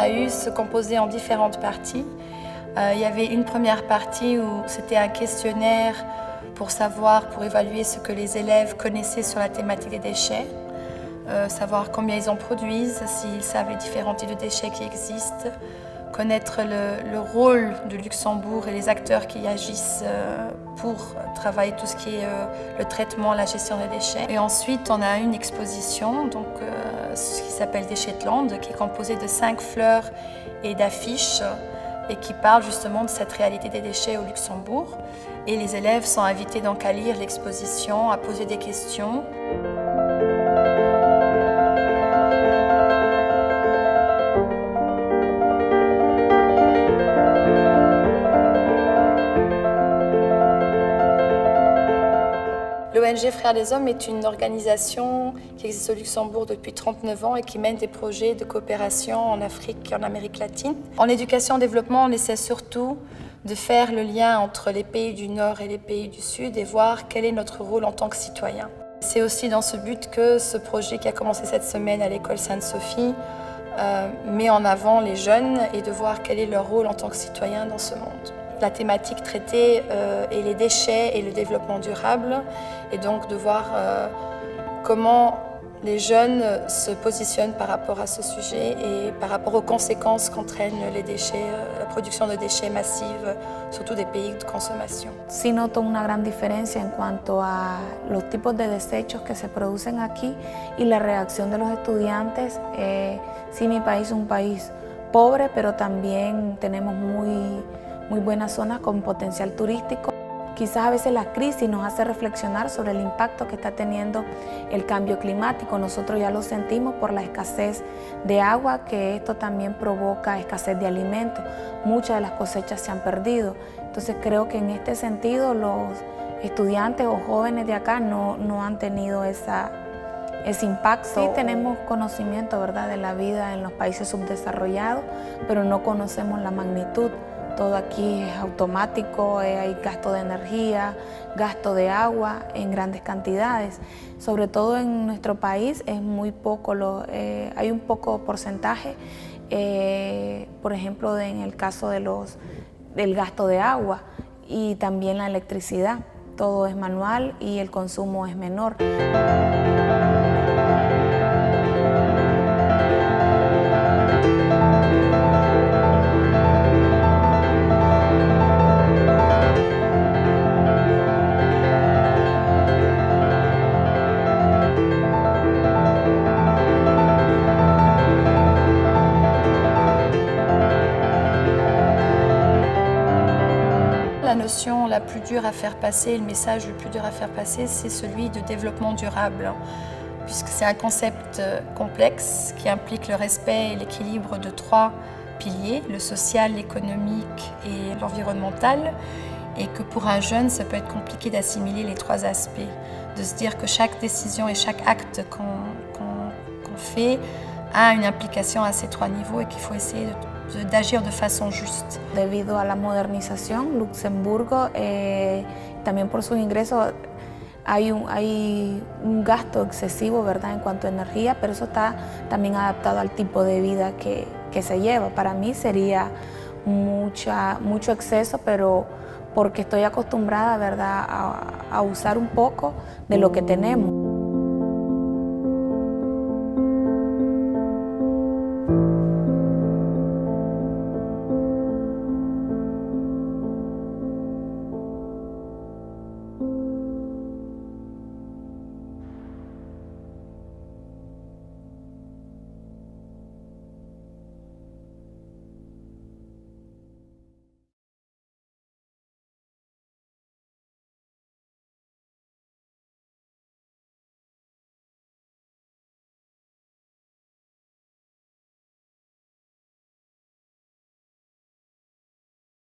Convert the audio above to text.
a eu se composait en différentes parties. Il y avait une première partie où c'était un questionnaire pour évaluer ce que les élèves connaissaient sur la thématique des déchets, savoir combien ils en produisent, s'ils savent les différents types de déchets qui existent, connaître le rôle de Luxembourg et les acteurs qui agissent pour travailler tout ce qui est le traitement, la gestion des déchets. Et ensuite, on a une exposition, ce qui s'appelle Déchetland, qui est composée de 5 fleurs et d'affiches et qui parle justement de cette réalité des déchets au Luxembourg. Et les élèves sont invités donc à lire l'exposition, à poser des questions. L'ONG Frères des Hommes est une organisation qui existe au Luxembourg depuis 39 ans et qui mène des projets de coopération en Afrique et en Amérique latine. En éducation et développement, on essaie surtout de faire le lien entre les pays du Nord et les pays du Sud et voir quel est notre rôle en tant que citoyen. C'est aussi dans ce but que ce projet qui a commencé cette semaine à l'école Sainte-Sophie met en avant les jeunes et de voir quel est leur rôle en tant que citoyen dans ce monde. La thématique traitée est les déchets et le développement durable, et donc de voir comment les jeunes se positionnent par rapport à ce sujet et par rapport aux conséquences qu'entraînent les déchets, la production de déchets massive, surtout des pays de consommation. Sí noto una gran diferencia en cuanto a los tipos de desechos que se producen aquí y la reacción de los estudiantes. Sí, mi país es un país pobre, pero también tenemos muy buenas zonas con potencial turístico. Quizás a veces la crisis nos hace reflexionar sobre el impacto que está teniendo el cambio climático. Nosotros ya lo sentimos por la escasez de agua, que esto también provoca escasez de alimentos. Muchas de las cosechas se han perdido. Entonces creo que en este sentido los estudiantes o jóvenes de acá no han tenido ese impacto. Sí tenemos conocimiento, ¿verdad?, de la vida en los países subdesarrollados, pero no conocemos la magnitud. Todo aquí es automático, hay gasto de energía, gasto de agua en grandes cantidades. Sobre todo en nuestro país es muy poco, hay un poco porcentaje, por ejemplo, en el caso del gasto de agua y también la electricidad. Todo es manual y el consumo es menor. La notion la plus dure à faire passer, le message le plus dur à faire passer, c'est celui de développement durable, puisque c'est un concept complexe qui implique le respect et l'équilibre de 3 piliers, le social, l'économique et l'environnemental, et que pour un jeune, ça peut être compliqué d'assimiler les 3 aspects, de se dire que chaque décision et chaque acte qu'on fait a une implication à ces 3 niveaux et qu'il faut essayer d'agir de façon juste. Debido a la modernización, Luxemburgo, también por sus ingresos, hay un gasto excesivo, ¿verdad?, en cuanto a energía, pero eso está también adaptado al tipo de vida que se lleva. Para mí sería mucho exceso, pero porque estoy acostumbrada, ¿verdad?, a usar un poco de lo que tenemos.